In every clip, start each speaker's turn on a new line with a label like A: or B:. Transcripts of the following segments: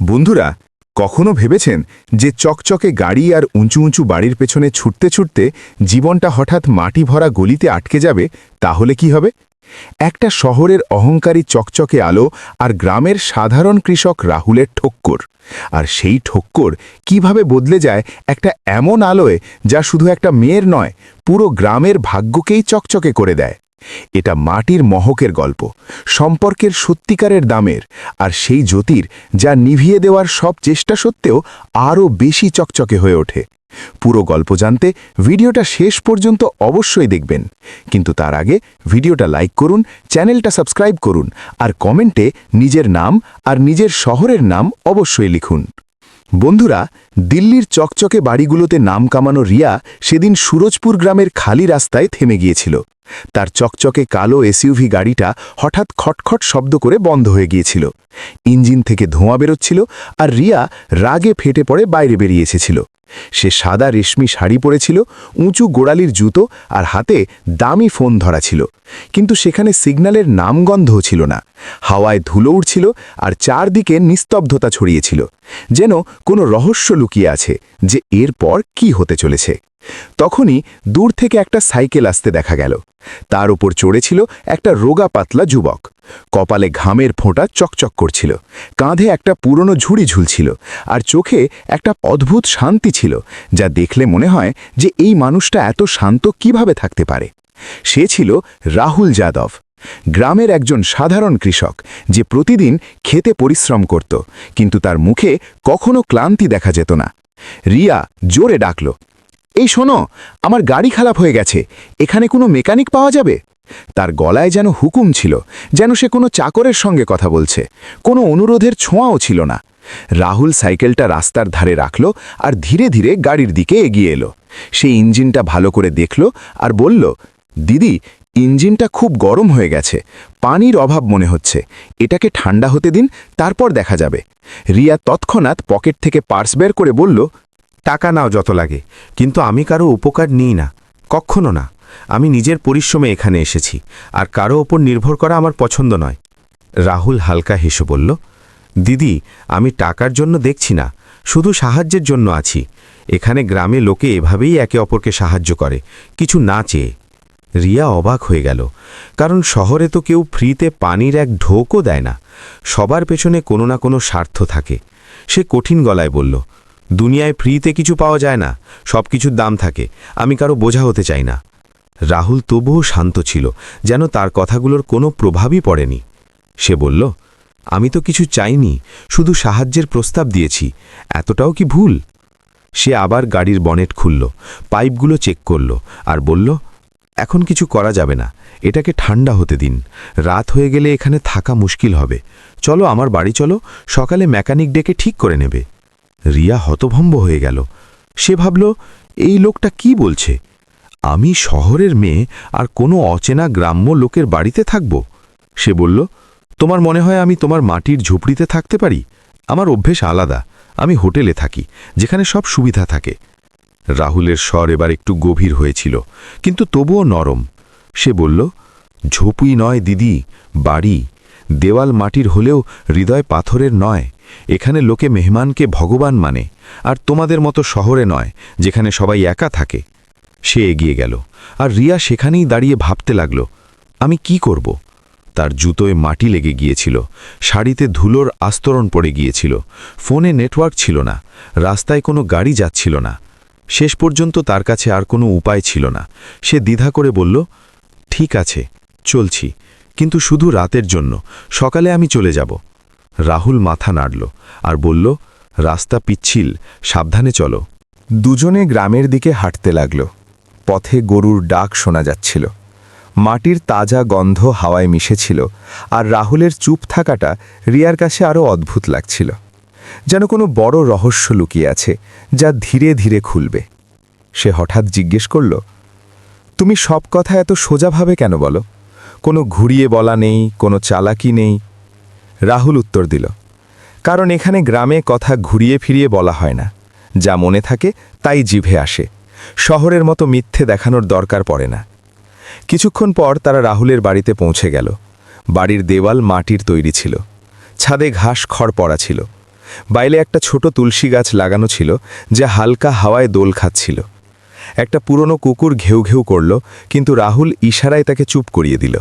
A: বন্ধুরা, কখনো ভেবেছেন যে চকচকে গাড়ি আর উঁচু উঁচু বাড়ির পেছনে ছুটতে ছুটতে জীবনটা হঠাৎ মাটি ভরা গলিতে আটকে যাবে? তাহলে কি হবে? একটা শহরের অহংকারী চকচকে আলো আর গ্রামের সাধারণ কৃষক রাহুলের ঠক্কর। আর সেই ঠক্কর কিভাবে বদলে যায় একটা এমন আলোয় যা শুধু একটা মেয়ের নয়, পুরো গ্রামের ভাগ্যকেই চকচকে করে দেয়। এটা মাটির মহকের গল্প, সম্পর্কের সত্যিকারের দামের, আর সেই জ্যোতির যা নিভিয়ে দেওয়ার সব চেষ্টা সত্ত্বেও আরও বেশি চকচকে হয়ে ওঠে। পুরো গল্প জানতে ভিডিওটা শেষ পর্যন্ত অবশ্যই দেখবেন, কিন্তু তার আগে ভিডিওটা লাইক করুন, চ্যানেলটা সাবস্ক্রাইব করুন, আর কমেন্টে নিজের নাম আর নিজের শহরের নাম অবশ্যই লিখুন। বন্ধুরা, দিল্লির চকচকে বাড়িগুলোতে নাম কামানো রিয়া সেদিন সুরজপুর গ্রামের খালি রাস্তায় থেমে গিয়েছিল। তার চকচকে কালো এসইউভি গাড়িটা হঠাৎ খটখট শব্দ করে বন্ধ হয়ে গিয়েছিল। ইঞ্জিন থেকে ধোঁয়া বেরোচ্ছিল, আর রিয়া রাগে ফেটে পড়ে বাইরে বেরিয়ে এসেছিল। সে সাদা রেশমি শাড়ি পরেছিল, উঁচু গোড়ালির জুতো, আর হাতে দামি ফোন ধরা ছিল। কিন্তু সেখানে সিগন্যালের নামগন্ধও ছিল না। হাওয়ায় ধুলো উড়ছিল, আর চারদিকে নিস্তব্ধতা ছড়িয়েছিল, যেন কোনো রহস্য লুকিয়ে আছে যে এরপর কি হতে চলেছে। তখনই দূর থেকে একটা সাইকেল আসতে দেখা গেল। তার উপর চড়েছিল একটা রোগা পাতলা যুবক। কপালে ঘামের ফোঁটা চকচক করছিল, কাঁধে একটা পুরনো ঝুড়ি ঝুলছিল, আর চোখে একটা অদ্ভুত শান্তি ছিল, যা দেখলে মনে হয় যে এই মানুষটা এত শান্ত কিভাবে থাকতে পারে। সে ছিল রাহুল যাদব, গ্রামের একজন সাধারণ কৃষক, যে প্রতিদিন খেতে পরিশ্রম করত, কিন্তু তার মুখে কখনো ক্লান্তি দেখা যেত না। রিয়া জোরে ডাকল, এই শোনো, আমার গাড়ি খারাপ হয়ে গেছে, এখানে কোনো মেকানিক পাওয়া যাবে? তার গলায় যেন হুকুম ছিল, যেন সে কোনো চাকরের সঙ্গে কথা বলছে। কোনো অনুরোধের ছোঁয়াও ছিল না। রাহুল সাইকেলটা রাস্তার ধারে রাখল আর ধীরে ধীরে গাড়ির দিকে এগিয়ে এলো। সে ইঞ্জিনটা ভালো করে দেখল আর বলল, দিদি, ইঞ্জিনটা খুব গরম হয়ে গেছে, পানির অভাব মনে হচ্ছে, এটাকে ঠান্ডা হতে দিন, তারপর দেখা যাবে। রিয়া তৎক্ষণাৎ পকেট থেকে পার্স বের করে বলল,
B: টাকা নাও যত লাগে, কিন্তু আমি কারো উপকার নিই না, কখনো না। আমি নিজের পরিশ্রমে এখানে এসেছি, আর কারো ওপর নির্ভর করা আমার পছন্দ নয়। রাহুল হালকা হেসে বলল, দিদি, আমি টাকার জন্য দেখছি না, শুধু সাহায্যের জন্য আছি। এখানে গ্রামে লোকে এভাবেই একে অপরকে সাহায্য করে, কিছু না চেয়ে। রিয়া অবাক হয়ে গেল, কারণ শহরে তো কেউ ফ্রিতে পানির এক ঢোকও দেয় না। সবার পেছনে কোনো না কোনো স্বার্থ থাকে। সে কঠিন গলায় বলল, দুনিয়ায় ফ্রিতে কিছু পাওয়া যায় না, সব কিছুর দাম থাকে, আমি কারো বোঝা হতে চাই না। রাহুল তবুও শান্ত ছিল, যেন তার কথাগুলোর কোনো প্রভাবই পড়েনি। সে বলল, আমি তো কিছু চাইনি, শুধু সাহায্যের প্রস্তাব দিয়েছি, এতটাও কি ভুল? সে আবার গাড়ির বনেট খুলল, পাইপগুলো চেক করল, আর বলল, এখন কিছু করা যাবে না, এটাকে ঠান্ডা হতে দিন, রাত হয়ে গেলে এখানে থাকা মুশকিল হবে। চলো আমার বাড়ি চলো, সকালে মেকানিক ডেকে ঠিক করে নেবে। রিয়া হতভম্ব হয়ে গেল। সে ভাবল, এই লোকটা কি বলছে? আমি শহরের মেয়ে আর কোনো অচেনা গ্রাম্য লোকের বাড়িতে থাকব? সে বলল, তোমার মনে হয় আমি তোমার মাটির ঝুপড়িতে থাকতে পারি? আমার অভ্যেস আলাদা, আমি হোটেলে থাকি, যেখানে সব সুবিধা থাকে। রাহুলের স্বর এবার একটু গভীর হয়েছিল, কিন্তু তবুও নরম। সে বলল, ঝুপড়ি নয় দিদি, বাড়ি। দেওয়াল মাটির হলেও হৃদয় পাথরের নয়। এখানে লোকে মেহমানকে ভগবান মানে, আর তোমাদের মতো শহরে নয়, যেখানে সবাই একা থাকে। সে এগিয়ে গেল, আর রিয়া সেখানেই দাঁড়িয়ে ভাবতে লাগল, আমি কি করব? তার জুতোয় মাটি লেগে গিয়েছিল, শাড়িতে ধুলোর আস্তরণ পড়ে গিয়েছিল, ফোনে নেটওয়ার্ক ছিল না, রাস্তায় কোনো গাড়ি যাচ্ছিল না। শেষ পর্যন্ত তার কাছে আর কোনো উপায় ছিল না। সে দ্বিধা করে বলল, ঠিক আছে, চলছি, কিন্তু শুধু রাতের জন্য, সকালে আমি চলে যাব। রাহুল মাথা নাড়ল আর বলল, রাস্তা পিচ্ছিল, সাবধানে চলো।
A: দুজনে গ্রামের দিকে হাঁটতে লাগল। পথে গরুর ডাক শোনা যাচ্ছিল, মাটির তাজা গন্ধ হাওয়ায় মিশেছিল, আর রাহুলের চুপ থাকাটা রিয়ার কাছে আরও অদ্ভুত লাগছিল, যেন কোনো বড় রহস্য লুকিয়ে আছে যা ধীরে ধীরে খুলবে। সে হঠাৎ জিজ্ঞেস করল, তুমি সব কথা এত সোজাভাবে কেন বলো? কোনো ঘুরিয়ে বলা নেই, কোনো চালাকি নেই? রাহুল উত্তর দিল, কারণ এখানে গ্রামে কথা ঘুরিয়ে ফিরিয়ে বলা হয় না, যা মনে থাকে তাই জিভে আসে। শহরের মতো মিথ্যে দেখানোর দরকার পড়ে না। কিছুক্ষণ পর তারা রাহুলের বাড়িতে পৌঁছে গেল। বাড়ির দেওয়াল মাটির তৈরি ছিল, ছাদে ঘাস খড় পড়া ছিল। বাইরে একটা ছোট তুলসী গাছ লাগানো ছিল, যা হালকা হাওয়ায় দোল খাচ্ছিল। একটা পুরনো কুকুর ঘেউ ঘেউ করল, কিন্তু রাহুল ইশারায় তাকে চুপ করিয়ে দিল।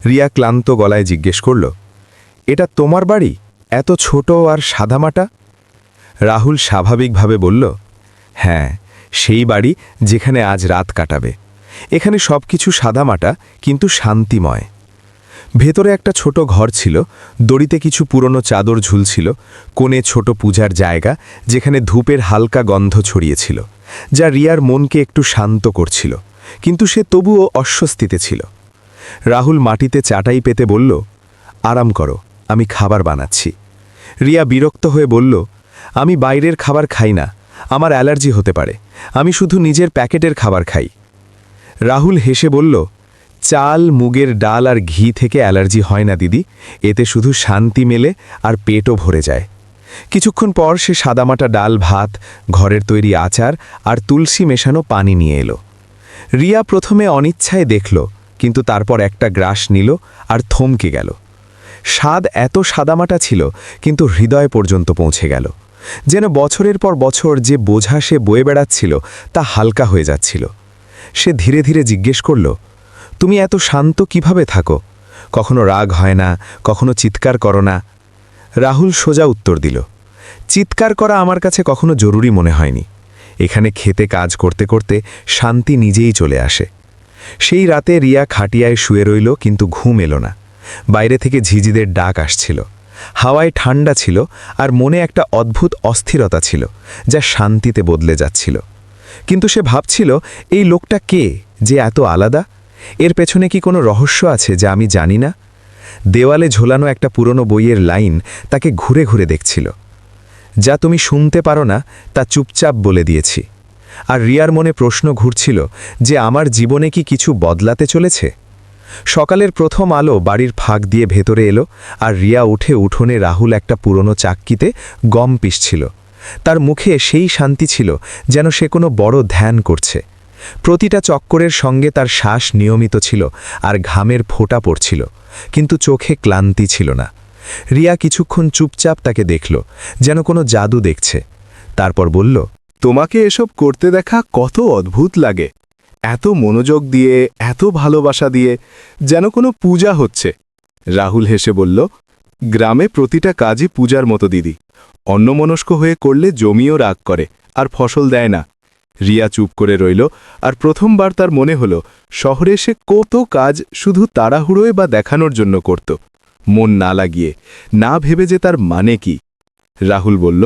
A: রিয়া ক্লান্ত গলায় জিজ্ঞেস করল, এটা তোমার বাড়ি, এত ছোট আর সাদামাটা? রাহুল স্বাভাবিকভাবে বলল, হ্যাঁ, সেই বাড়ি যেখানে আজ রাত কাটাবে। এখানে সবকিছু সাদামাটা, কিন্তু শান্তিময়। ভেতরে একটা ছোট ঘর ছিল, দড়িতে কিছু পুরনো চাদর ঝুলছিল, কোণে ছোট পূজার জায়গা যেখানে ধূপের হালকা গন্ধ ছড়িয়েছিল, যা রিয়ার মনকে একটু শান্ত করছিল, কিন্তু সে তবুও অস্বস্তিতে ছিল। রাহুল মাটিতে চাটাই পেতে বলল, আরাম করো, আমি খাবার বানাচ্ছি। রিয়া বিরক্ত হয়ে বলল, আমি বাইরের খাবার খাই না, আমার অ্যালার্জি হতে পারে, আমি শুধু নিজের প্যাকেটের খাবার খাই। রাহুল হেসে বলল, চাল, মুগের ডাল আর ঘি থেকে অ্যালার্জি হয় না দিদি, এতে শুধু শান্তি মেলে আর পেটও ভরে যায়। কিছুক্ষণ পর সে সাদামাটা ডাল ভাত, ঘরের তৈরি আচার আর তুলসী মেশানো পানি নিয়ে এলো। রিয়া প্রথমে অনিচ্ছায় দেখল, কিন্তু তারপর একটা গ্রাস নিল আর থমকে গেল। স্বাদ এত সাদামাটা ছিল, কিন্তু হৃদয় পর্যন্ত পৌঁছে গেল। যেন বছরের পর বছর যে বোঝা সে বয়ে বেড়াচ্ছিল তা হালকা হয়ে যাচ্ছিল। সে ধীরে ধীরে জিজ্ঞেস করল, তুমি এত শান্ত কিভাবে থাকো? কখনো রাগ হয় না, কখনো চিৎকার করো না? রাহুল সোজা উত্তর দিল, চিৎকার করা আমার কাছে কখনো জরুরি মনে হয়নি। এখানে খেতে কাজ করতে করতে শান্তি নিজেই চলে আসে। সেই রাতে রিয়া খাটিয়ায় শুয়ে রইল, কিন্তু ঘুম এলো না। বাইরে থেকে ঝিঝিদের ডাক আসছিল, হাওয়ায় ঠান্ডা ছিল, আর মনে একটা অদ্ভুত অস্থিরতা ছিল, যা শান্তিতে বদলে যাচ্ছিল। কিন্তু সে ভাবছিল, এই লোকটা কে যে এত আলাদা? এর পেছনে কি কোনো রহস্য আছে যা আমি জানি না? দেওয়ালে ঝোলানো একটা পুরনো বইয়ের লাইন তাকে ঘুরে ঘুরে দেখছিল, যা তুমি শুনতে পারো না তা চুপচাপ বলে দিয়েছি। আর রিয়ার মনে প্রশ্ন ঘুরছিল যে আমার জীবনে কি কিছু বদলাতে চলেছে। সকালের প্রথম আলো বাড়ির ফাঁক দিয়ে ভেতরে এলো, আর রিয়া উঠে উঠোনে রাহুল একটা পুরনো চাক্কিতে গম পিষছিল। তার মুখে সেই শান্তি ছিল যেন সে কোনো বড় ধ্যান করছে। প্রতিটা চক্করের সঙ্গে তার শ্বাস নিয়মিত ছিল আর ঘামের ফোঁটা পড়ছিল, কিন্তু চোখে ক্লান্তি ছিল না। রিয়া কিছুক্ষণ চুপচাপ তাকে দেখল, যেন কোনো জাদু দেখছে। তারপর বলল,
C: তোমাকে এসব করতে দেখা কত অদ্ভুত লাগে, এত মনোযোগ দিয়ে, এত ভালোবাসা দিয়ে, যেন কোনো পূজা হচ্ছে। রাহুল হেসে বলল, গ্রামে প্রতিটা কাজই পূজার মতো দিদি। অন্যমনস্ক হয়ে করলে জমিও রাগ করে আর ফসল দেয় না। রিয়া চুপ করে রইল, আর প্রথমবার তার মনে হলো শহরে সে কত কাজ শুধু তাড়াহুড়োয় বা দেখানোর জন্য করত, মন না লাগিয়ে, না ভেবে যে তার মানে কি। রাহুল বলল,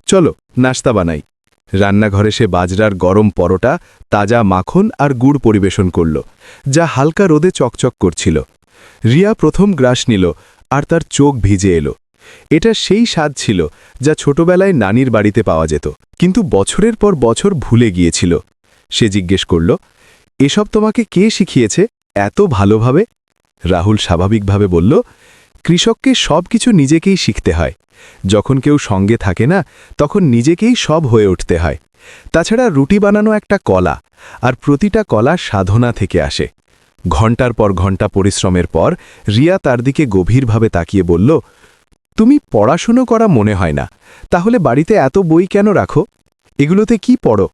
C: চলো নাস্তা বানাই। রান্নাঘরে সে বাজরার গরম পরোটা, তাজা মাখন আর গুড় পরিবেশন করল, যা হালকা রোদে চকচক করছিল। রিয়া প্রথম গ্রাস নিল, আর তার চোখ ভিজে এলো। এটা সেই স্বাদ ছিল যা ছোটবেলায় নানির বাড়িতে পাওয়া যেত, কিন্তু বছরের পর বছর ভুলে গিয়েছিল। সে জিজ্ঞেস করল, এসব তোমাকে কে শিখিয়েছে এত ভালোভাবে? রাহুল স্বাভাবিকভাবে বলল, কৃষককে সব কিছু নিজেকেই শিখতে হয়। যখন কেউ সঙ্গে থাকে না, তখন নিজেকেই সব হয়ে উঠতে হয়। তাছাড়া রুটি বানানো একটা কলা, আর প্রতিটা কলা সাধনা থেকে আসে। ঘণ্টার পর ঘণ্টা পরিশ্রমের পর রিয়া তার দিকে গভীরভাবে তাকিয়ে বলল, তুমি পড়াশুনো করা মনে হয় না, তাহলে বাড়িতে এত বই কেন রাখো? এগুলোতে কি পড়ো?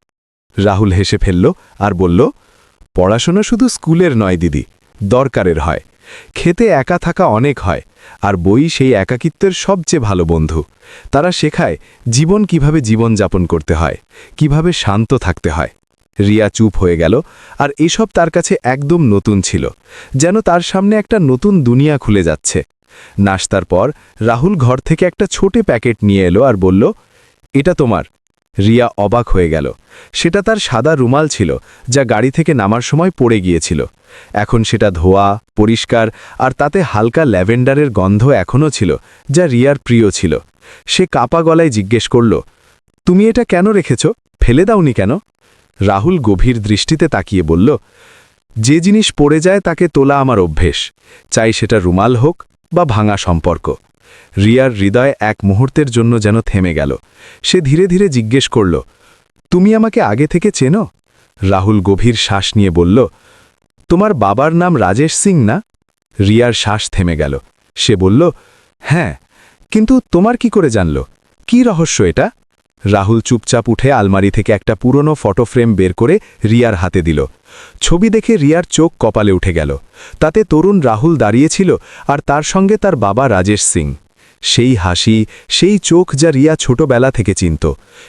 C: রাহুল হেসে ফেলল আর বলল, পড়াশোনা শুধু স্কুলের নয় দিদি, দরকারের হয়। খেতে একা থাকা অনেক হয়, আর বই সেই একাকিত্বের সবচেয়ে ভালো বন্ধু। তারা শেখায় জীবন কিভাবে জীবনযাপন করতে হয়, কিভাবে শান্ত থাকতে হয়। রিয়া চুপ হয়ে গেল, আর এসব তার কাছে একদম নতুন ছিল, যেন তার সামনে একটা নতুন দুনিয়া খুলে যাচ্ছে। নাশতার পর রাহুল ঘর থেকে একটা ছোট প্যাকেট নিয়ে এলো আর বলল, এটা তোমার। রিয়া অবাক হয়ে গেল। সেটা তার সাদা রুমাল ছিল, যা গাড়ি থেকে নামার সময় পড়ে গিয়েছিল। এখন সেটা ধোয়া, পরিষ্কার, আর তাতে হালকা ল্যাভেন্ডারের গন্ধ এখনও ছিল, যা রিয়ার প্রিয় ছিল। সে কাপা গলায় জিজ্ঞেস করল, তুমি এটা কেন রেখেছ? ফেলে দাওনি কেন? রাহুল গভীর দৃষ্টিতে তাকিয়ে বলল, যে জিনিস পড়ে যায় তাকে তোলা আমার অভ্যেস, চাই সেটা রুমাল হোক বা ভাঙা সম্পর্ক। রিয়ার হৃদয় এক মুহূর্তের জন্য যেন থেমে গেল। সে ধীরে ধীরে জিজ্ঞেস করল, তুমি আমাকে আগে থেকে চেনো? রাহুল গভীর শ্বাস নিয়ে বলল, তোমার বাবার নাম রাজেশ সিং না? রিয়ার শ্বাস থেমে গেল। সে বলল, হ্যাঁ, কিন্তু তোমার কি করে জানল? কি রহস্য এটা? রাহুল চুপচাপ উঠে আলমারি থেকে একটা পুরনো ফটো ফ্রেম বের করে রিয়ার হাতে দিল। ছবি দেখে রিয়ার চোখ কপালে উঠে গেল। তাতে তরুণ রাহুল দাঁড়িয়েছিল আর তার সঙ্গে তার বাবা রাজেশ সিং। সেই হাসি, সেই চোখ যা রিয়া ছোটবেলা থেকে চিনত,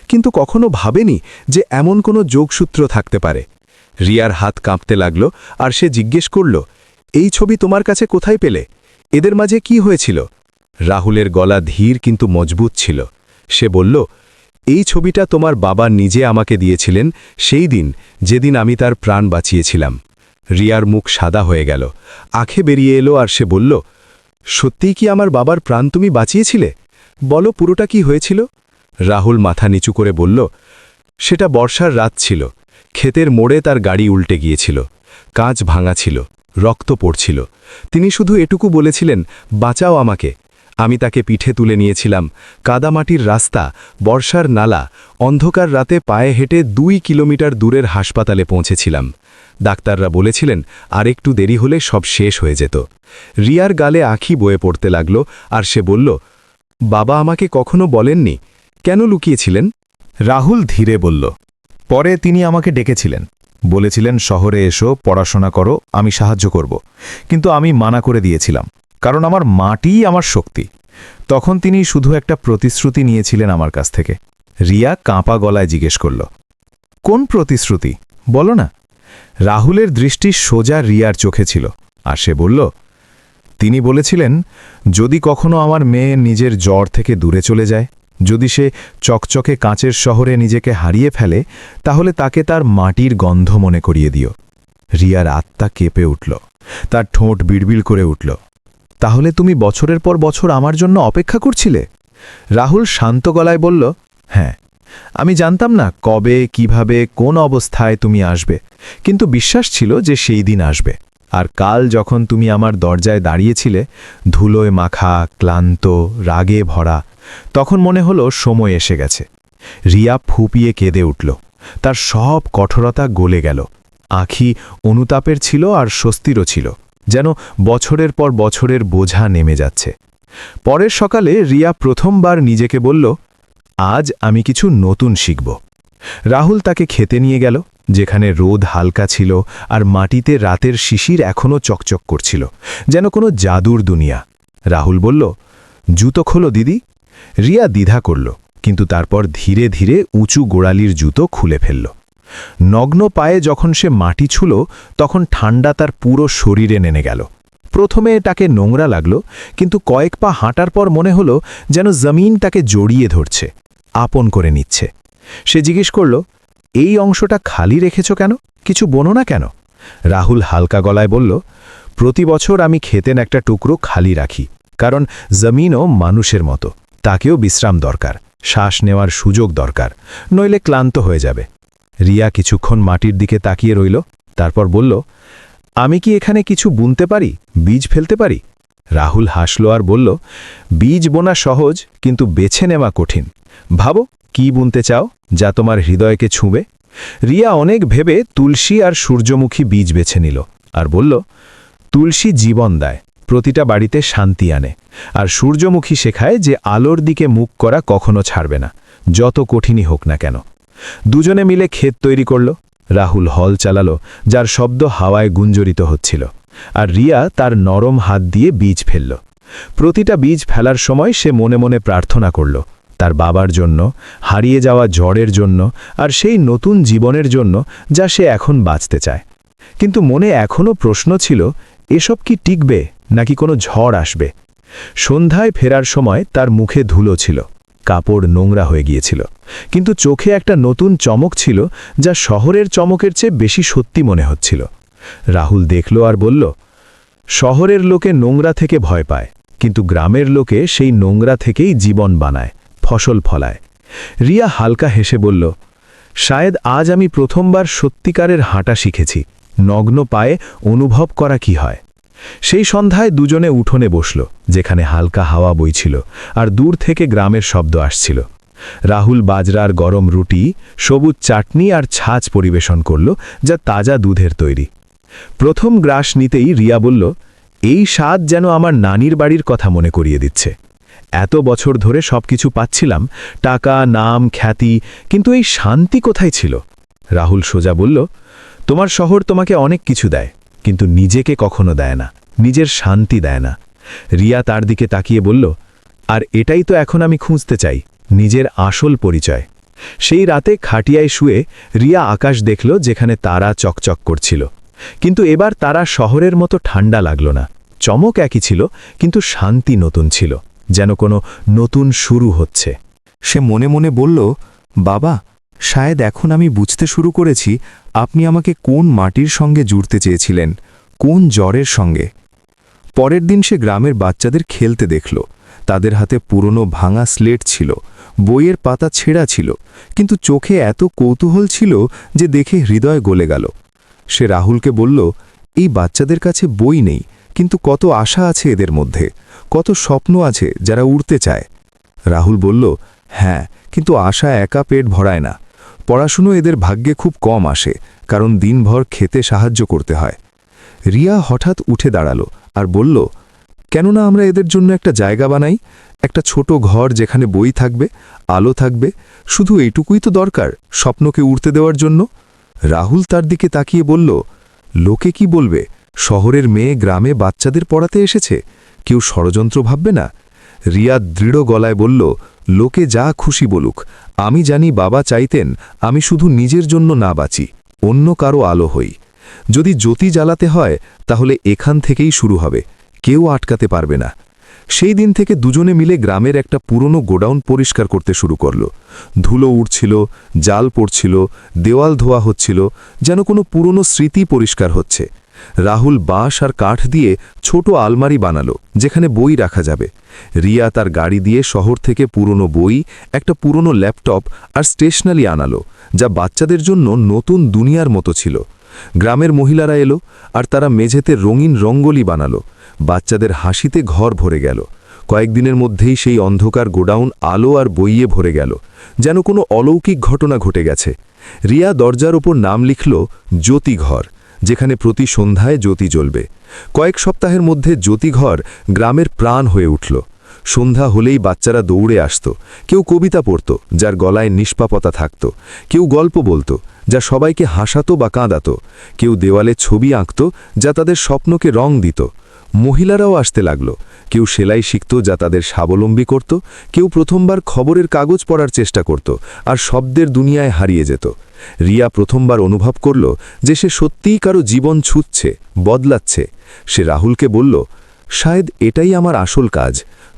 C: কিন্তু কখনো ভাবেনি যে এমন কোনো যোগসূত্র থাকতে পারে। রিয়ার হাত কাঁপতে লাগল আর সে জিজ্ঞেস করল, এই ছবি তোমার কাছে কোথায় পেলে? এদের মাঝে কি হয়েছিল? রাহুলের গলা ধীর কিন্তু মজবুত ছিল। সে বলল, এই ছবিটা তোমার বাবা নিজে আমাকে দিয়েছিলেন সেই দিন, যেদিন আমি তার প্রাণ বাঁচিয়েছিলাম। রিয়ার মুখ সাদা হয়ে গেল, আঁখে বেরিয়ে এলো আর সে বলল, সত্যিই কি আমার বাবার প্রাণ তুমি বাঁচিয়েছিলে? বলো পুরোটা কি হয়েছিল? রাহুল মাথা নিচু করে বলল, সেটা বর্ষার রাত ছিল। ক্ষেতের মোড়ে তার গাড়ি উল্টে গিয়েছিল। কাঁচ ভাঙা ছিল, রক্ত পড়ছিল। তিনি শুধু এটুকু বলেছিলেন, বাঁচাও আমাকে। আমি তাকে পিঠে তুলে নিয়েছিলাম। কাদামাটির রাস্তা, বর্ষার নালা, অন্ধকার রাতে পায়ে হেঁটে 2 কিলোমিটার দূরের হাসপাতালে পৌঁছেছিলাম। ডাক্তাররা বলেছিলেন আর একটু দেরি হলে সব শেষ হয়ে যেত। রিয়ার গালে আঁখি বয়ে পড়তে লাগল আর সে বলল, বাবা আমাকে কখনো বলেননি, কেন লুকিয়েছিলেন?
D: রাহুল ধীরে বলল, পরে তিনি আমাকে ডেকেছিলেন, বলেছিলেন শহরে এসো, পড়াশোনা করো, আমি সাহায্য করব। কিন্তু আমি মানা করে দিয়েছিলাম, কারণ আমার মাটিই আমার শক্তি। তখন তিনি শুধু একটা প্রতিশ্রুতি নিয়েছিলেন আমার কাছ থেকে। রিয়া কাঁপা গলায় জিজ্ঞেস করল, কোন প্রতিশ্রুতি বলো না? রাহুলের দৃষ্টি সোজা রিয়ার চোখে ছিল আর সে বলল, তিনি বলেছিলেন, যদি কখনো আমার মেয়ে নিজের জ্বর থেকে দূরে চলে যায়, যদি সে চকচকে কাঁচের শহরে নিজেকে হারিয়ে ফেলে, তাহলে তাকে তার মাটির গন্ধ মনে করিয়ে দিও। রিয়ার আত্মা কেঁপে উঠল, তার ঠোঁট বিড়বিড় করে উঠল। তাহলে তুমি বছরের পর বছর আমার জন্য অপেক্ষা করছিলে? রাহুল শান্ত গলায় বলল, হ্যাঁ, আমি জানতাম না কবে, কিভাবে, কোন অবস্থায় তুমি আসবে, কিন্তু বিশ্বাস ছিল যে সেই দিন আসবে। আর কাল যখন তুমি আমার দরজায় দাঁড়িয়েছিলে, ধুলোয় মাখা, ক্লান্ত, রাগে ভরা, তখন মনে হলো সময় এসে গেছে। রিয়া ফুপিয়ে কেঁদে উঠল, তার সব কঠোরতা গলে গেল। আঁখি অনুতাপের ছিল আর স্বস্তিরও ছিল, যেন বছরের পর বছরের বোঝা নেমে যাচ্ছে। পরের সকালে রিয়া প্রথমবার নিজেকে বলল, আজ আমি কিছু নতুন শিখব। রাহুল তাকে খেতে নিয়ে গেল, যেখানে রোদ হালকা ছিল আর মাটিতে রাতের শিশির এখনও চকচক করছিল, যেন কোনো জাদুর দুনিয়া। রাহুল বলল, জুতো খোলো দিদি। রিয়া দ্বিধা করল, কিন্তু তারপর ধীরে ধীরে উঁচু গোড়ালির জুতো খুলে ফেলল। নগ্ন পায়ে যখন সে মাটি ছুল, তখন ঠান্ডা তার পুরো শরীরে নেমে গেল। প্রথমে তাকে নোংরা লাগল, কিন্তু কয়েক পা হাঁটার পর মনে হলো যেন জমিন তাকে জড়িয়ে ধরছে, আপন করে নিচ্ছে। সে জিজ্ঞেস করল, এই অংশটা খালি রেখেছ কেন? কিছু বোনো না কেন? রাহুল হালকা গলায় বলল, প্রতি বছর আমি খেতেন একটা টুকরো খালি রাখি, কারণ জমিনও মানুষের মতো, তাকেও বিশ্রাম দরকার, শ্বাস নেওয়ার সুযোগ দরকার, নইলে ক্লান্ত হয়ে যাবে। রিয়া কিছুক্ষণ মাটির দিকে তাকিয়ে রইল, তারপর বলল, আমি কি এখানে কিছু বুনতে পারি, বীজ ফেলতে পারি? রাহুল হাসল আর বলল, বীজ বোনা সহজ, কিন্তু বেছে নেওয়া কঠিন। ভাবো কি বুনতে চাও, যা তোমার হৃদয়কে ছুঁবে। রিয়া অনেক ভেবে তুলসী আর সূর্যমুখী বীজ বেছে নিল আর বলল, তুলসী জীবন দেয়, প্রতিটা বাড়িতে শান্তি আনে, আর সূর্যমুখী শেখায় যে আলোর দিকে মুখ করা কখনো ছাড়বে না, যত কঠিনই হোক না কেন। দুজনে মিলে ক্ষেত তৈরি করল। রাহুল হল চালালো, যার শব্দ হাওয়ায় গুঞ্জরিত হচ্ছিল, আর রিয়া তার নরম হাত দিয়ে বীজ ফেলল। প্রতিটা বীজ ফেলার সময় সে মনে মনে প্রার্থনা করল, তার বাবার জন্য, হারিয়ে যাওয়া ঝড়ের জন্য, আর সেই নতুন জীবনের জন্য যা সে এখন বাঁচতে চায়। কিন্তু মনে এখনও প্রশ্ন ছিল, এসব কি টিকবে নাকি কোনো ঝড় আসবে? সন্ধ্যায় ফেরার সময় তার মুখে ধুলো ছিল, কাপড় নোংরা হয়ে গিয়েছিল, কিন্তু চোখে একটা নতুন চমক ছিল, যা শহরের চমকের চেয়ে বেশি সত্যি মনে হচ্ছিল। রাহুল দেখল আর বলল, শহরের লোকে নোংরা থেকে ভয় পায়, কিন্তু গ্রামের লোকে সেই নোংরা থেকেই জীবন বানায়, ফসল ফলায়। রিয়া হালকা হেসে বলল, শায়দ আজ আমি প্রথমবার সত্যিকারের হাঁটা শিখেছি, নগ্ন পায়ে অনুভব করা কি হয়। সেই সন্ধ্যায় দুজনে উঠোনে বসল, যেখানে হালকা হাওয়া বইছিল আর দূর থেকে গ্রামের শব্দ আসছিল। রাহুল বাজরার গরম রুটি, সবুজ চাটনি আর ছাঁচ পরিবেশন করল, যা তাজা দুধের তৈরি। প্রথম গ্রাস নিতেই রিয়া বলল, এই স্বাদ যেন আমার নানির বাড়ির কথা মনে করিয়ে দিচ্ছে। এত বছর ধরে সবকিছু পাচ্ছিলাম, টাকা, নাম, খ্যাতি, কিন্তু এই শান্তি কোথায় ছিল? রাহুল সোজা বলল, তোমার শহর তোমাকে অনেক কিছু দেয়, কিন্তু নিজেকে কখনো দেয় না, নিজের শান্তি দেয় না। রিয়া তার দিকে তাকিয়ে বলল, আর এটাই তো এখন আমি খুঁজতে চাই, নিজের আসল পরিচয়। সেই রাতে খাটিয়ায় শুয়ে রিয়া আকাশ দেখল যেখানে তারা চকচক করছিল, কিন্তু এবার তারা শহরের মতো ঠান্ডা লাগল না। চমক একই ছিল, কিন্তু শান্তি নতুন ছিল, যেন কোনো নতুন শুরু হচ্ছে।
C: সে মনে মনে বলল, বাবা, শায়দ এখন আমি বুঝতে শুরু করেছি আপনি আমাকে কোন মাটির সঙ্গে জুড়তে চেয়েছিলেন, কোন জ্বরের সঙ্গে। পরের দিন সে গ্রামের বাচ্চাদের খেলতে দেখল। তাদের হাতে পুরনো ভাঙা স্লেট ছিল, বইয়ের পাতা ছেঁড়া ছিল, কিন্তু চোখে এত কৌতূহল ছিল যে দেখে হৃদয় গলে গেল। সে রাহুলকে বলল, এই বাচ্চাদের কাছে বই নেই, কিন্তু কত আশা আছে এদের মধ্যে, কত স্বপ্ন আছে যারা উড়তে চায়। রাহুল বলল, হ্যাঁ, কিন্তু আশা একা পেট ভরায় না। পড়াশুনো এদের ভাগ্যে খুব কম আসে, কারণ দিনভর খেতে সাহায্য করতে হয়। রিয়া হঠাৎ উঠে দাঁড়ালো আর বলল, কেননা আমরা এদের জন্য একটা জায়গা বানাই, একটা ছোট ঘর যেখানে বই থাকবে, আলো থাকবে, শুধু এইটুকুই তো দরকার স্বপ্নকে উড়তে দেওয়ার জন্য। রাহুল তার দিকে তাকিয়ে বলল, লোকে কি বলবে? শহরের মেয়ে গ্রামে বাচ্চাদের পড়াতে এসেছে, কেউ ষড়যন্ত্র ভাববে না? রিয়া দৃঢ় গলায় বলল, লোকে যা খুশি বলুক, আমি জানি বাবা চাইতেন আমি শুধু নিজের জন্য না বাঁচি, অন্য কারো আলো হই। যদি জ্যোতি জ্বালাতে হয় তাহলে এখান থেকেই শুরু হবে, কেউ আটকাতে পারবে না। সেই দিন থেকে দুজনে মিলে গ্রামের একটা পুরনো গোডাউন পরিষ্কার করতে শুরু করল। ধুলো উঠছিল, জাল পড়ছিল, দেওয়াল ধোয়া হচ্ছিল, যেন কোনো পুরনো স্মৃতি পরিষ্কার হচ্ছে। রাহুল বাঁশ আর কাঠ দিয়ে ছোট আলমারি বানালো যেখানে বই রাখা যাবে। রিয়া তার গাড়ি দিয়ে শহর থেকে পুরনো বই, একটা পুরনো ল্যাপটপ আর স্টেশনারি আনালো, যা বাচ্চাদের জন্য নতুন দুনিয়ার মতো ছিল। গ্রামের মহিলারা এলো আর তারা মেঝেতে রঙিন রঙ্গোলি বানালো। বাচ্চাদের হাসিতে ঘর ভরে গেল। কয়েকদিনের মধ্যেই সেই অন্ধকার গোডাউন আলো আর বইয়ে ভরে গেল, যেন কোনো অলৌকিক ঘটনা ঘটে গেছে। রিয়া দরজার ওপর নাম লিখল জ্যোতিঘর, যেখানে প্রতি সন্ধ্যায় জ্যোতি জ্বলবে। কয়েক সপ্তাহের মধ্যে জ্যোতিঘর গ্রামের প্রাণ হয়ে উঠল। সন্ধ্যা হলেই বাচ্চারা দৌড়ে আসত, কেউ কবিতা পড়ত যার গলায় নিষ্পাপতা থাকত, কেউ গল্প বলতো যা সবাইকে হাসাতো বা কাঁদাতো, কেউ দেওয়ালে ছবি আঁকত যা তাদের স্বপ্নকে রং দিত। মহিলারাও আসতে লাগল, কেউ সেলাই শিখত যা তাদের স্বাবলম্বী করত, কেউ প্রথমবার খবরের কাগজ পড়ার চেষ্টা করত আর শব্দের দুনিয়ায় হারিয়ে যেত। রিয়া প্রথমবার অনুভব করল যে সে সত্যিই কারো জীবন ছুঁচ্ছে, বদলাচ্ছে। সে রাহুলকে বলল, শায়দ এটাই আমার আসল কাজ,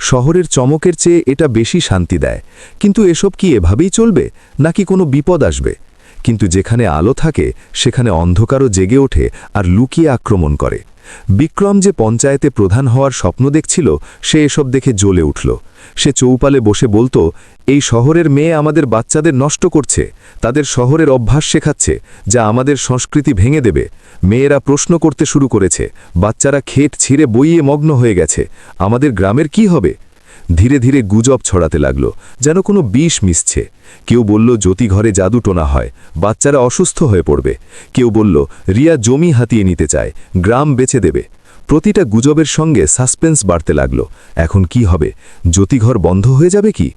C: শহরের চমকের চেয়ে এটা বেশি শান্তি দেয়। কিন্তু এসব কি এভাবেই চলবে, নাকি কোনো বিপদ আসবে? কিন্তু যেখানে আলো থাকে সেখানে অন্ধকারও জেগে ওঠে আর লুকিয়ে আক্রমণ করে। বিক্রম যে পঞ্চায়েতে প্রধান হওয়ার স্বপ্ন দেখছিল, সে এসব দেখে জ্বলে উঠল। সে চৌপালে বসে বলতো, এই শহরের মেয়ে আমাদের বাচ্চাদের নষ্ট করছে, তাদের শহরের অভ্যাস শেখাচ্ছে যা আমাদের সংস্কৃতি ভেঙে দেবে। মেয়েরা প্রশ্ন করতে শুরু করেছে, বাচ্চারা খেট ছিঁড়ে বইয়ে মগ্ন হয়ে গেছে, আমাদের গ্রামের কি হবে? ধীরে ধীরে গুজব ছড়াতে লাগলো, যেন কোনো বিষ মিশছে। কেউ বলল জ্যোতিঘরে জাদু টোনা হয়, বাচ্চারা অসুস্থ হয়ে পড়বে। কেউ বলল রিয়া জমি হাতিয়ে নিতে চায়, গ্রাম বেচে দেবে। প্রতিটা গুজবের সঙ্গে সাসপেন্স বাড়তে লাগল। এখন কি হবে? জ্যোতিঘর বন্ধ হয়ে যাবে কি?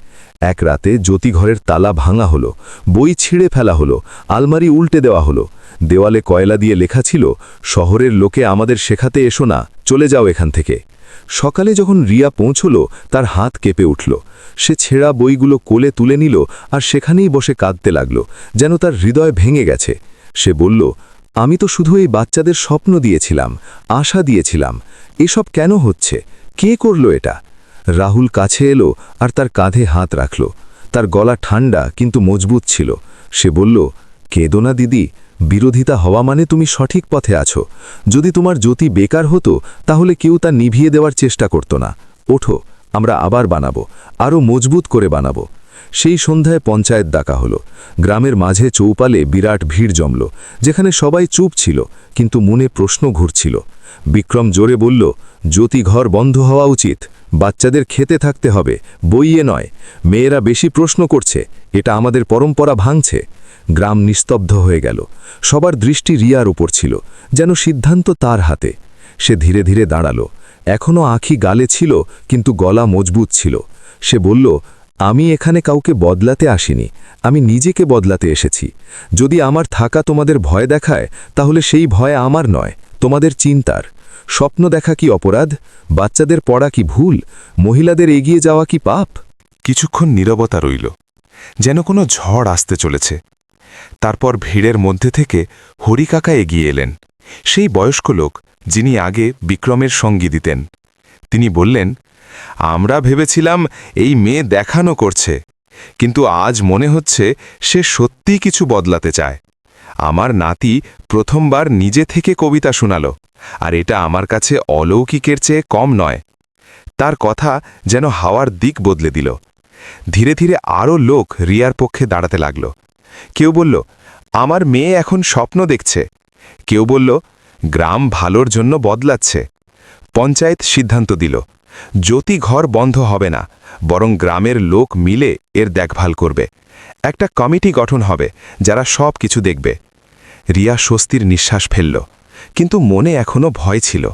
C: এক রাতে জ্যোতিঘরের তালা ভাঙা হলো, বই ছিঁড়ে ফেলা হলো, আলমারি উল্টে দেওয়া হলো। দেওয়ালে কয়লা দিয়ে লেখা ছিল, শহরের লোকে আমাদের শেখাতে এসো না, চলে যাও এখান থেকে। সকালে যখন রিয়া পৌঁছল, তার হাত কেঁপে উঠল। সে ছেঁড়া বইগুলো কোলে তুলে নিল আর সেখানেই বসে কাঁদতে লাগল, যেন তার হৃদয় ভেঙে গেছে। সে বলল, আমি তো শুধু এই বাচ্চাদের স্বপ্ন দিয়েছিলাম, আশা দিয়েছিলাম। এসব কেন হচ্ছে? কে করল এটা? রাহুল কাছে এলো আর তার কাঁধে হাত রাখল। তার গলা ঠান্ডা কিন্তু মজবুত ছিল। সে বলল, কেঁদো না দিদি, বিরোধিতা হওয়া মানে তুমি সঠিক পথে আছো। যদি তোমার জ্যোতি বেকার হতো তাহলে কেউ তা নিভিয়ে দেওয়ার চেষ্টা করত না। ওঠো, আমরা আবার বানাবো, আরও মজবুত করে বানাবো। সেই সন্ধ্যায় পঞ্চায়েত ডাকা হলো। গ্রামের মাঝে চৌপালে বিরাট ভিড় জমল, যেখানে সবাই চুপ ছিল কিন্তু মনে প্রশ্ন ঘুরছিল। বিক্রম জোরে বলল, জ্যোতিঘর বন্ধ হওয়া উচিত, বাচ্চাদের খেতে থাকতে হবে, বইয়ে নয়। মেয়েরা বেশি প্রশ্ন করছে, এটা আমাদের পরম্পরা ভাঙছে। গ্রাম নিস্তব্ধ হয়ে গেল। সবার দৃষ্টি রিয়ার উপর ছিল, যেন সিদ্ধান্ত তার হাতে। সে ধীরে ধীরে দাঁড়ালো। এখনও আঁখি গালে ছিল, কিন্তু গলা মজবুত ছিল।
A: সে বলল, আমি এখানে কাউকে বদলাতে আসিনি, আমি নিজেকে বদলাতে এসেছি। যদি আমার থাকা তোমাদের ভয় দেখায়, তাহলে সেই ভয় আমার নয়, তোমাদের চিন্তার। স্বপ্ন দেখা কি অপরাধ? বাচ্চাদের পড়া কি ভুল? মহিলাদের এগিয়ে যাওয়া কি পাপ?
C: কিছুক্ষণ নীরবতা রইল, যেন কোনো ঝড় আসতে চলেছে। তারপর ভিড়ের মধ্যে থেকে হরিকাকা এগিয়ে এলেন, সেই বয়স্ক লোক যিনি আগে বিক্রমের সঙ্গী দিতেন। তিনি বললেন, আমরা ভেবেছিলাম এই মেয়ে দেখানো করছে, কিন্তু আজ মনে হচ্ছে সে সত্যিই কিছু বদলাতে চায়। আমার নাতি প্রথমবার নিজে থেকে কবিতা শোনাল, আর এটা আমার কাছে অলৌকিকের চেয়ে কম নয়। তার কথা যেন হাওয়ার দিক বদলে দিল। ধীরে ধীরে আরও লোক রিয়ার পক্ষে দাঁড়াতে লাগল। কেউ বলল, আমার মেয়ে এখন স্বপ্ন দেখছে। কেউ বলল, গ্রাম ভালোর জন্য বদলাচ্ছে। পঞ্চায়েত সিদ্ধান্ত দিল, জ্যোতি ঘর বন্ধ হবে না, বরং গ্রামের লোক মিলে এর দেখভাল করবে। একটা কমিটি গঠন হবে যারা সব কিছু দেখবে। রিয়া স্বস্তির নিঃশ্বাস ফেলল, কিন্তু মনে এখনো ভয় ছিল,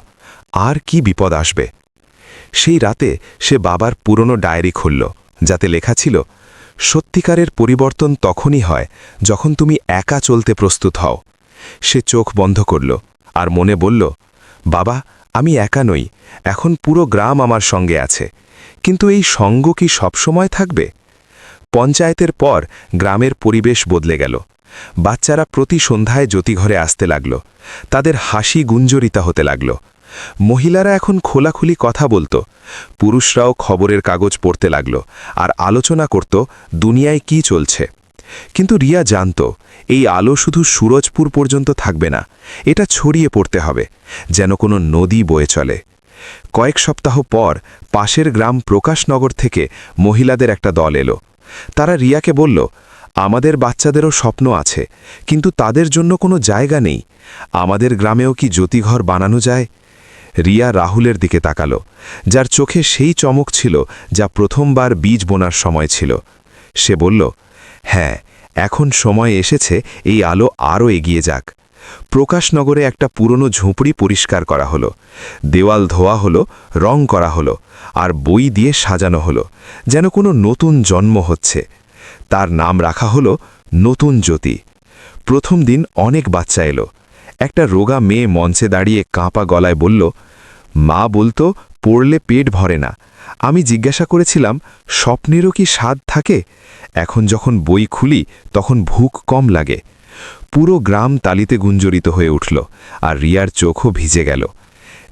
C: আর কি বিপদ আসবে। সেই রাতে সে বাবার পুরনো ডায়েরি খুলল, যাতে লেখা ছিল, সত্যিকারের পরিবর্তন তখনই হয় যখন তুমি একা চলতে প্রস্তুত হও। সে চোখ বন্ধ করল আর মনে বলল, বাবা, আমি একা নই, এখন পুরো গ্রাম আমার সঙ্গে আছে। কিন্তু এই সঙ্গ কি সবসময় থাকবে? পঞ্চায়েতের পর গ্রামের পরিবেশ বদলে গেল। বাচ্চারা প্রতি সন্ধ্যায় জ্যোতিঘরে আসতে লাগল, তাদের হাসি গুঞ্জরিতা হতে লাগল। মহিলারা এখন খোলাখুলি কথা বলত, পুরুষরাও খবরের কাগজ পড়তে লাগল আর আলোচনা করত দুনিয়ায় কি চলছে। কিন্তু রিয়া জানত, এই আলো শুধু সুরজপুর পর্যন্ত থাকবে না, এটা ছড়িয়ে পড়তে হবে, যেন কোনো নদী বয়ে চলে। কয়েক সপ্তাহ পর পাশের গ্রাম প্রকাশনগর থেকে মহিলাদের একটা দল এলো। তারা রিয়াকে বলল, আমাদের বাচ্চাদেরও স্বপ্ন আছে, কিন্তু তাদের জন্য কোনো জায়গা নেই। আমাদের গ্রামেও কি জ্যোতিঘর বানানো যায়? রিয়া রাহুলের দিকে তাকালো, যার চোখে সেই চমক ছিল যা প্রথমবার বীজ বোনার সময় ছিল। সে বলল, হ্যাঁ, এখন সময় এসেছে এই আলো আরও এগিয়ে যাক। প্রকাশনগরে একটা পুরনো ঝুপড়ি পরিষ্কার করা হলো, দেওয়াল ধোয়া হলো, রং করা হলো, আর বই দিয়ে সাজানো হলো, যেন কোনো নতুন জন্ম হচ্ছে। তার নাম রাখা হলো নতুন জ্যোতি। প্রথম দিন অনেক বাচ্চা এলো। একটা রোগা মেয়ে মঞ্চে দাঁড়িয়ে কাঁপা গলায় বলল, মা বলতো পড়লে পেট ভরে না। আমি জিজ্ঞাসা করেছিলাম, স্বপ্নেরও কি স্বাদ থাকে? এখন যখন বই খুলি তখন ভুক কম লাগে। পুরো গ্রাম তালিতে গুঞ্জরিত হয়ে উঠল, আর রিয়ার চোখও ভিজে গেল।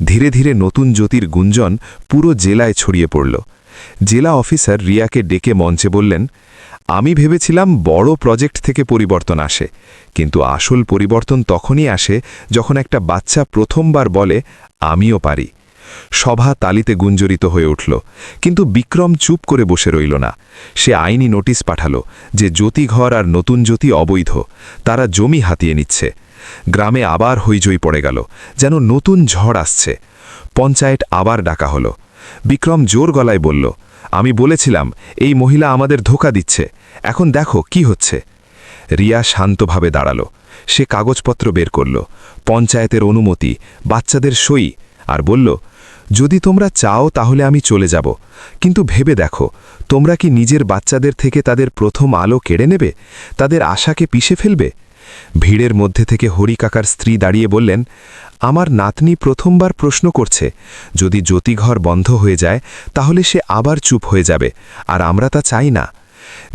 C: ধীরে ধীরে নতুন জ্যোতির গুঞ্জন পুরো জেলায় ছড়িয়ে পড়ল। জেলা অফিসার রিয়াকে ডেকে মঞ্চে বললেন, আমি ভেবেছিলাম বড় প্রজেক্ট থেকে পরিবর্তন আসে, কিন্তু আসল পরিবর্তন তখনই আসে যখন একটা বাচ্চা প্রথমবার বলে, আমিও পারি। সভা তালিতে গুঞ্জরিত হয়ে উঠল, কিন্তু বিক্রম চুপ করে বসে রইল না। সে আইনি নোটিশ পাঠালো যে জ্যোতিঘর আর নতুন জ্যোতি অবৈধ, তারা জমি হাতিয়ে নিচ্ছে। গ্রামে আবার হইচই পড়ে গেল, যেন নতুন ঝড় আসছে। পঞ্চায়েত আবার ডাকা হলো। বিক্রম জোর গলায় বলল, আমি বলেছিলাম এই মহিলা আমাদের ধোঁকা দিচ্ছে, এখন দেখো কি হচ্ছে। রিয়া শান্তভাবে দাঁড়ালো। সে কাগজপত্র বের করল, পঞ্চায়েতের অনুমতি, বাচ্চাদের সই, আর বলল, যদি তোমরা চাও তাহলে আমি চলে যাব, কিন্তু ভেবে দেখো, তোমরা কি নিজের বাচ্চাদের থেকে তাদের প্রথম আলো কেড়ে নেবে, তাদের আশাকে পিষে ফেলবে? ভিড়ের মধ্যে থেকে হরিকাকার স্ত্রী দাঁড়িয়ে বললেন, আমার নাতনি প্রথমবার প্রশ্ন করছে, যদি জ্যোতিঘর বন্ধ হয়ে যায় তাহলে সে আবার চুপ হয়ে যাবে, আর আমরা তা চাই না।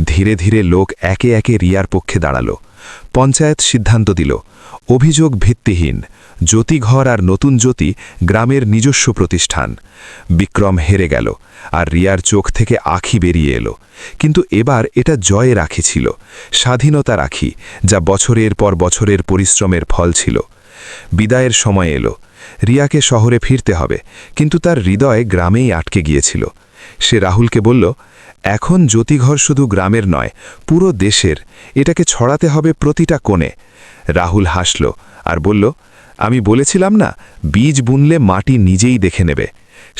C: ধীরে ধীরে লোক একে একে রিয়ার পক্ষে দাঁড়ালো। পঞ্চায়েত সিদ্ধান্ত দিল, অভিযোগ ভিত্তিহীন, জ্যোতিঘর আর নতুন জ্যোতি গ্রামের নিজস্ব প্রতিষ্ঠান। বিক্রম হেরে গেল, আর রিয়ার চোখ থেকে আখি বেরিয়ে এলো। কিন্তু এবার এটা জয়ের আখি ছিল, স্বাধীনতার আখি, যা বছরের পর বছরের পরিশ্রমের ফল ছিল। বিদায়ের সময় এলো। রিয়াকে শহরে ফিরতে হবে, কিন্তু তার হৃদয় গ্রামেই আটকে গিয়েছিল। সে রাহুলকে বলল, এখন জ্যোতিঘর শুধু গ্রামের নয়, পুরো দেশের, এটাকে ছড়াতে হবে প্রতিটা কোণে। রাহুল হাসল আর বলল, আমি বলেছিলাম না, বীজ বুনলে মাটি নিজেই দেখে নেবে।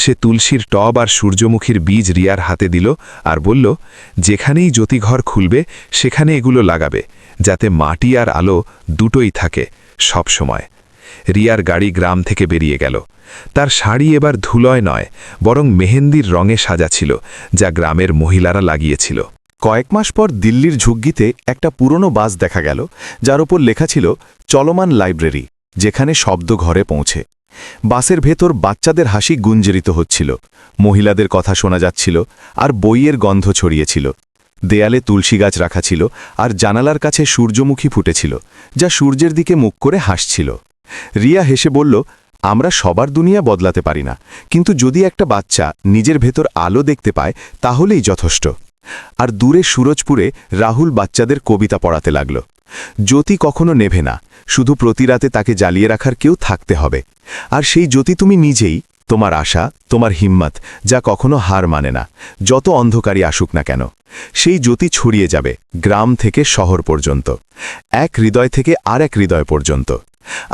C: সে তুলসীর টব আর সূর্যমুখীর বীজ রিয়ার হাতে দিল আর বলল, যেখানেই জ্যোতিঘর খুলবে সেখানে এগুলো লাগাবে, যাতে মাটি আর আলো দুটোই থাকে সব সময়।
A: রিয়ার গাড়ি গ্রাম থেকে বেরিয়ে গেল। তার শাড়ি এবার ধুলোয় নয়, বরং মেহেন্দির রঙে সাজা ছিল, যা গ্রামের মহিলারা লাগিয়েছিল।
C: কয়েক মাস পর দিল্লির ঝুগ্গিতে একটা পুরনো বাস দেখা গেল, যার ওপর লেখা ছিল চলমান লাইব্রেরি, যেখানে শব্দ ঘরে পৌঁছে। বাসের ভেতর বাচ্চাদের হাসি গুঞ্জরিত হচ্ছিল, মহিলাদের কথা শোনা যাচ্ছিল, আর বইয়ের গন্ধ ছড়িয়েছিল। দেয়ালে তুলসী গাছ রাখা ছিল, আর জানালার কাছে সূর্যমুখী ফুটেছিল, যা সূর্যের দিকে মুখ করে হাসছিল। রিয়া হেসে বলল, আমরা সবার দুনিয়া বদলাতে পারি না, কিন্তু যদি একটা বাচ্চা নিজের ভেতর আলো দেখতে পায় তাহলেই যথেষ্ট। আর দূরে সুরজপুরে রাহুল বাচ্চাদের কবিতা পড়াতে লাগল। জ্যোতি কখনো নেভে না, শুধু প্রতি রাতে তাকে জ্বালিয়ে রাখার কেউ থাকতে হবে। আর সেই জ্যোতি তুমি নিজেই, তোমার আশা, তোমার হিম্মত, যা কখনো হার মানে না, যত অন্ধকারই আসুক না কেন। সেই জ্যোতি ছড়িয়ে যাবে গ্রাম থেকে শহর পর্যন্ত, এক হৃদয় থেকে আর এক হৃদয় পর্যন্ত।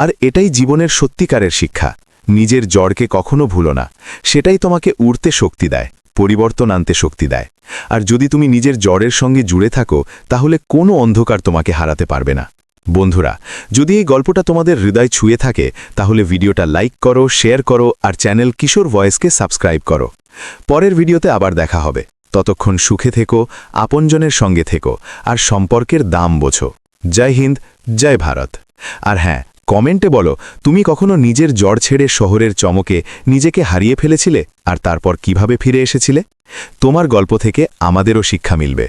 C: আর এটাই জীবনের সত্যিকারের শিক্ষা। নিজের জড়কে কখনো ভুলো না, সেটাই তোমাকে উড়তে শক্তি দেয়, পরিবর্তন আনতে শক্তি দেয়। আর যদি তুমি নিজের জড়ের সঙ্গে জুড়ে থাকো, তাহলে কোনো অন্ধকার তোমাকে হারাতে পারবে না। বন্ধুরা, যদি এই গল্পটা তোমাদের হৃদয় ছুঁয়ে থাকে, তাহলে ভিডিওটা লাইক করো, শেয়ার করো, আর চ্যানেল কিশোর ভয়েসকে সাবস্ক্রাইব করো। পরের ভিডিওতে আবার দেখা হবে। ততক্ষণ সুখে থেকো, আপনজনের সঙ্গে থেকো, আর সম্পর্কের দাম বোঝো। জয় হিন্দ, জয় ভারত। আর হ্যাঁ, কমেন্টে বলো, তুমি কখনো নিজের জড় ছেড়ে শহরের চমকে নিজেকে হারিয়ে ফেলেছিলে, আর তারপর কিভাবে ফিরে এসেছিলে? তোমার গল্প থেকে আমাদেরও শিক্ষা মিলবে।